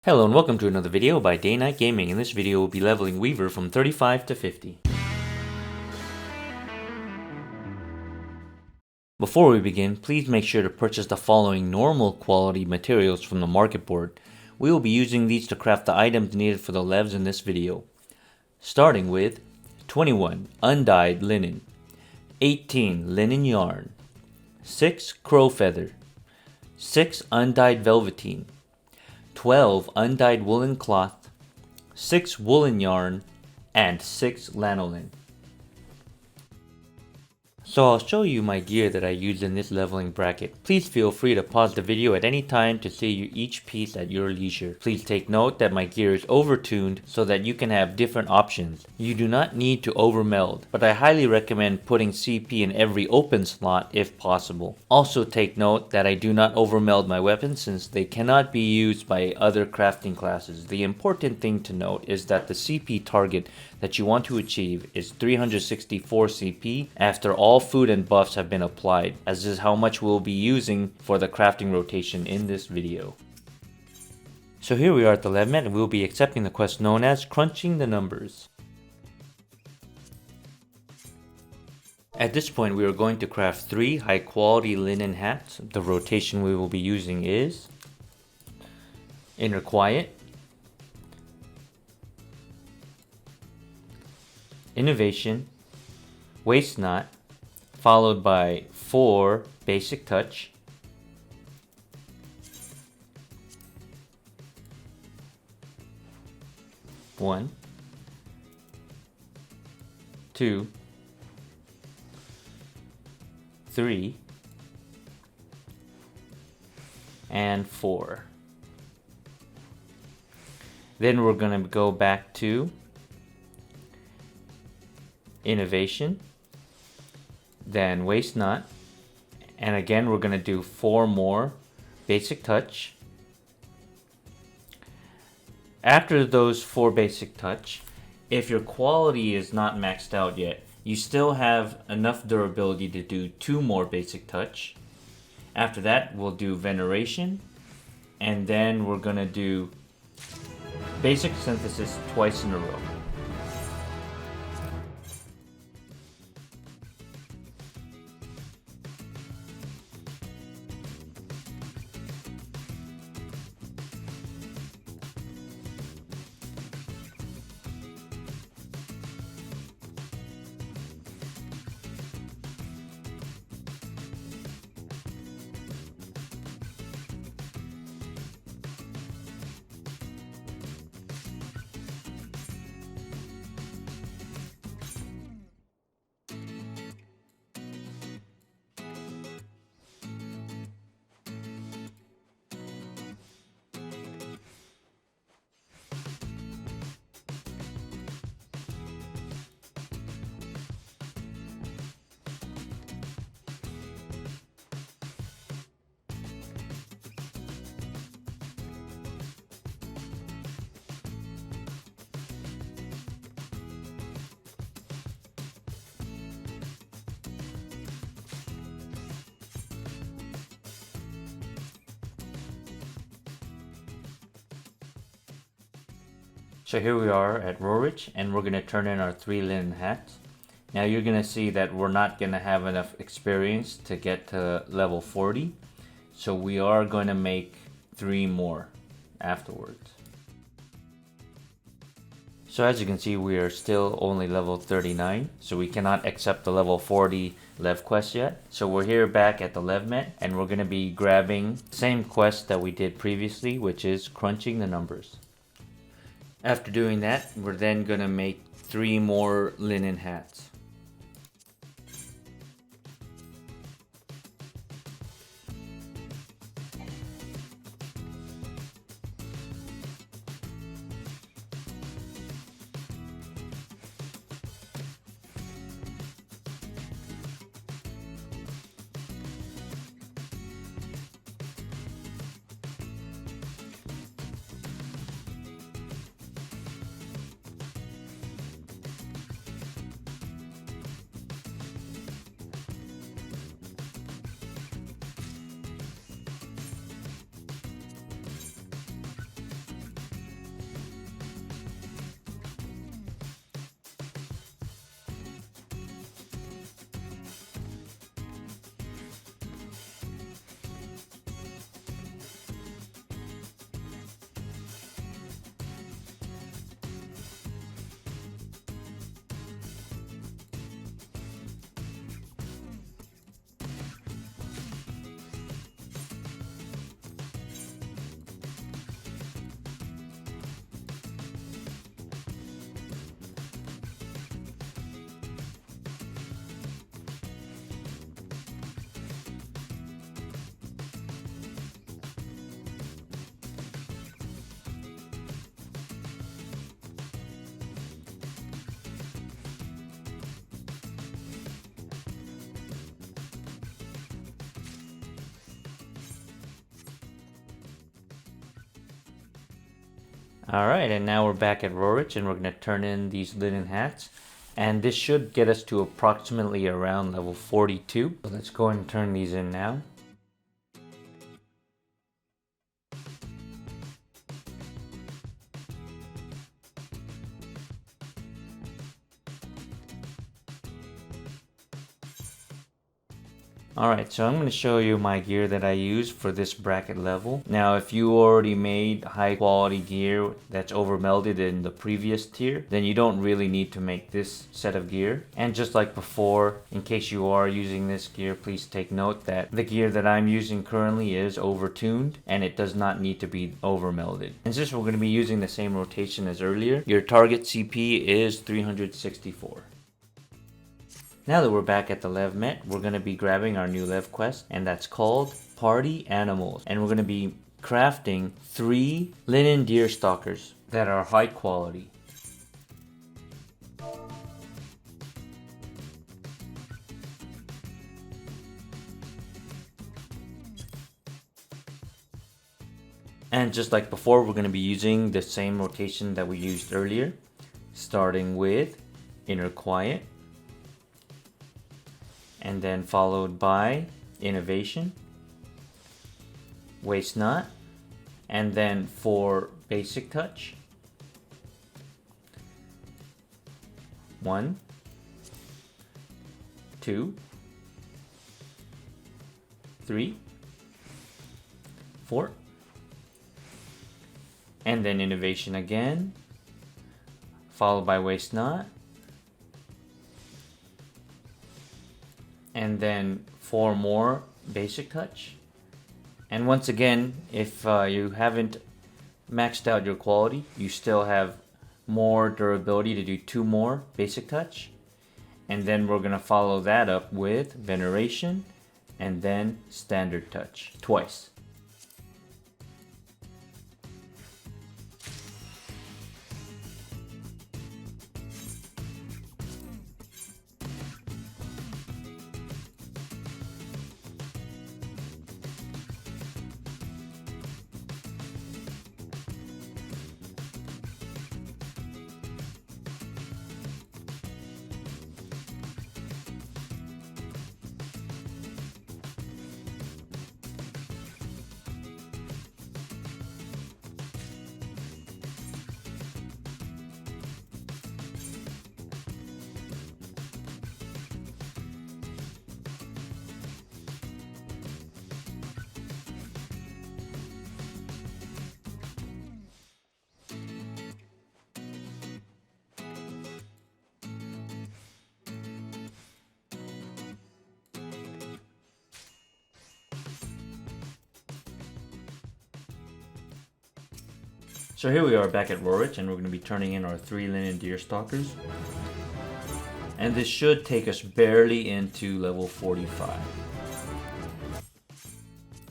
Hello and welcome to another video by Day Night Gaming. In this video we'll be leveling Weaver from 35 to 50. Before we begin, please make sure to purchase the following normal quality materials from the market board. We will be using these to craft the items needed for the Leves in this video. Starting with 21 undyed linen, 18 linen yarn, 6 crow feather, 6 undyed velveteen, 12 undyed woolen cloth, 6 woolen yarn, and 6 lanolin. So I'll show you my gear that I use in this leveling bracket. Please feel free to pause the video at any time to see each piece at your leisure. Please take note that my gear is overtuned so that you can have different options. You do not need to overmeld, but I highly recommend putting CP in every open slot if possible. Also take note that I do not overmeld my weapons since they cannot be used by other crafting classes. The important thing to note is that the CP target that you want to achieve is 364 CP after all food and buffs have been applied, as this is how much we'll be using for the crafting rotation in this video. So here we are at the Lev Met and we'll be accepting the quest known as Crunching the Numbers. At this point we are going to craft 3 high quality linen hats. The rotation we will be using is Inner Quiet, Innovation, Waste Not, followed by 4 Basic Touch, one, 2, 3, and 4. Then we're going to go back to Innovation, then Waste Not, and again we're going to do 4 more Basic Touch. After those 4 Basic Touch, if your quality is not maxed out yet, you still have enough durability to do 2 more Basic Touch. After that we'll do Veneration, and then we're going to do Basic Synthesis twice in a row. So here we are at Rorich and we're going to turn in our 3 linen hats. Now you're going to see that we're not going to have enough experience to get to level 40. So we are going to make 3 more afterwards. So as you can see we are still only level 39. So we cannot accept the level 40 Lev quest yet. So we're here back at the Lev Met and we're going to be grabbing the same quest that we did previously, which is Crunching the Numbers. After doing that, we're then going to make 3 more linen hats. Alright, and now we're back at Rorich and we're going to turn in these linen hats. And this should get us to approximately around level 42. So let's go ahead and turn these in now. Alright, so I'm going to show you my gear that I use for this bracket level. Now, if you already made high quality gear that's over melded in the previous tier, then you don't really need to make this set of gear. And just like before, in case you are using this gear, please take note that the gear that I'm using currently is overtuned and it does not need to be over melded. And since we're going to be using the same rotation as earlier, your target CP is 364. Now that we're back at the Lev Met, we're going to be grabbing our new Lev quest, and that's called Party Animals. And we're going to be crafting 3 linen deer stalkers that are high quality. And just like before, we're going to be using the same rotation that we used earlier, starting with Inner Quiet, and then followed by Innovation, Waste Not, and then for Basic Touch, 1, 2, 3, 4, and then Innovation again, followed by Waste Not, and then 4 more Basic Touch. And once again, if you haven't maxed out your quality, you still have more durability to do 2 more Basic Touch. And then we're going to follow that up with Veneration and then Standard Touch twice. So here we are back at Rorich, and we're going to be turning in our 3 linen deer stalkers. And this should take us barely into level 45.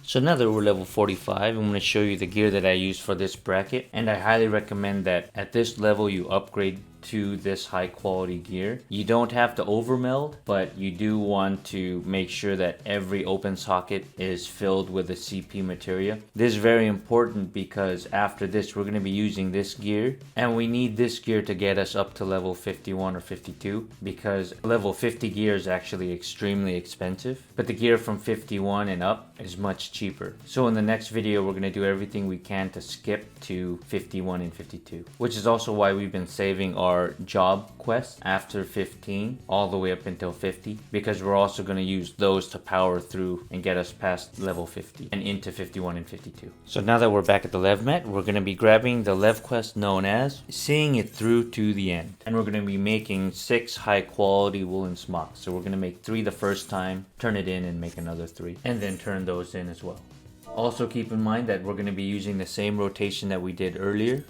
So now that we're level 45, I'm going to show you the gear that I use for this bracket. And I highly recommend that at this level you upgrade to this high quality gear. You don't have to overmeld, but you do want to make sure that every open socket is filled with the CP materia. This is very important because after this we're going to be using this gear, and we need this gear to get us up to level 51 or 52, because level 50 gear is actually extremely expensive, but the gear from 51 and up is much cheaper. So in the next video we're going to do everything we can to skip to 51 and 52, which is also why we've been saving our job quests after 15 all the way up until 50, because we're also going to use those to power through and get us past level 50 and into 51 and 52. So now that we're back at the Lev Met, we're going to be grabbing the Lev quest known as Seeing It Through to the End, and we're going to be making 6 high quality woolen smocks. So we're going to make 3 the first time, turn it in and make another 3, and then turn those in as well. Also keep in mind that we're going to be using the same rotation that we did earlier.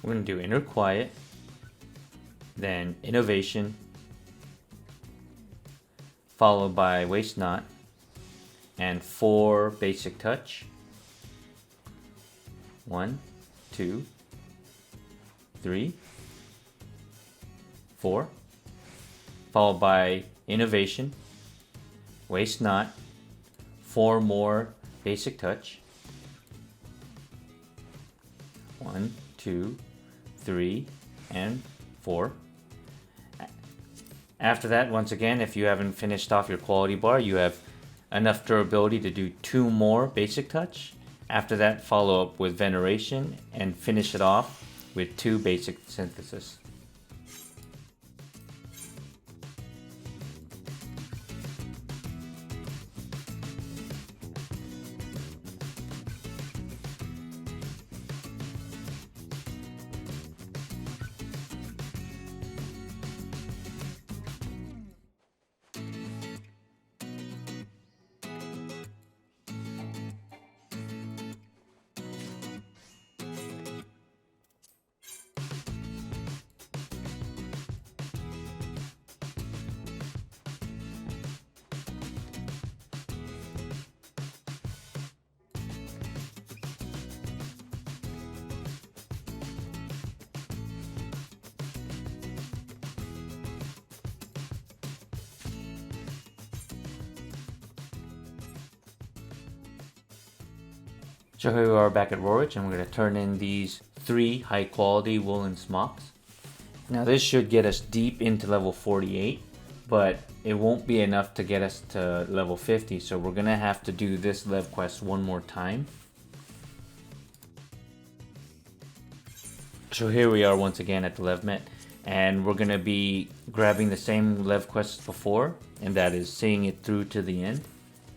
We're going to do Inner Quiet, then Innovation, followed by Waste Not, and 4 basic touch. 1, 2, 3, 4, followed by innovation, waste not, 4 more basic touch. 1, 2, 3, and 4. After that, once again, if you haven't finished off your quality bar, you have enough durability to do 2 more basic touch. After that, follow up with veneration and finish it off with 2 basic synthesis. So here we are back at Rorich, and we're going to turn in these 3 high quality woolen smocks. Now this should get us deep into level 48, but it won't be enough to get us to level 50, so we're going to have to do this Lev quest one more time. So here we are once again at the Lev Met, and we're going to be grabbing the same Lev quest as before, and that is seeing it through to the end.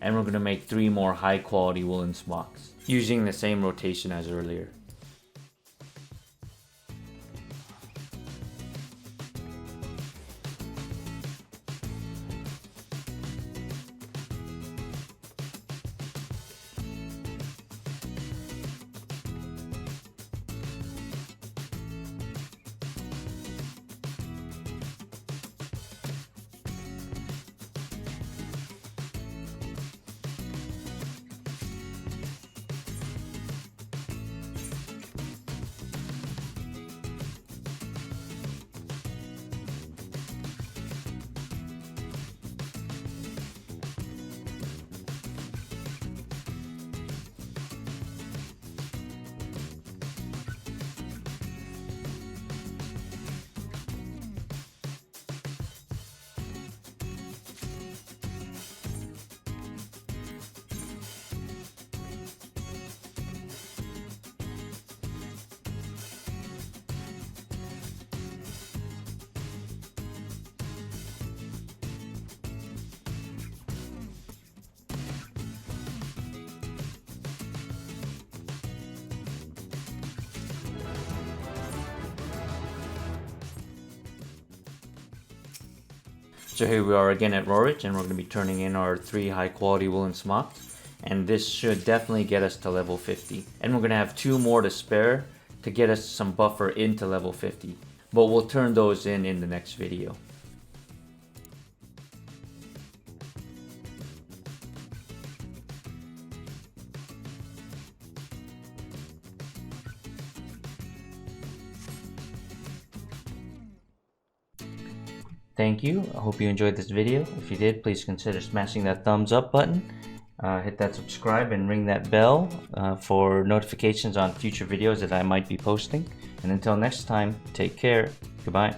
And we're going to make 3 more high quality woolen smocks, using the same rotation as earlier. So here we are again at Rorich, and we're going to be turning in our 3 high quality woolen smocks, and this should definitely get us to level 50. And we're going to have 2 more to spare to get us some buffer into level 50, but we'll turn those in the next video. Thank you. I hope you enjoyed this video. If you did, please consider smashing that thumbs up button. Hit that subscribe and ring that bell for notifications on future videos that I might be posting. And until next time, take care. Goodbye.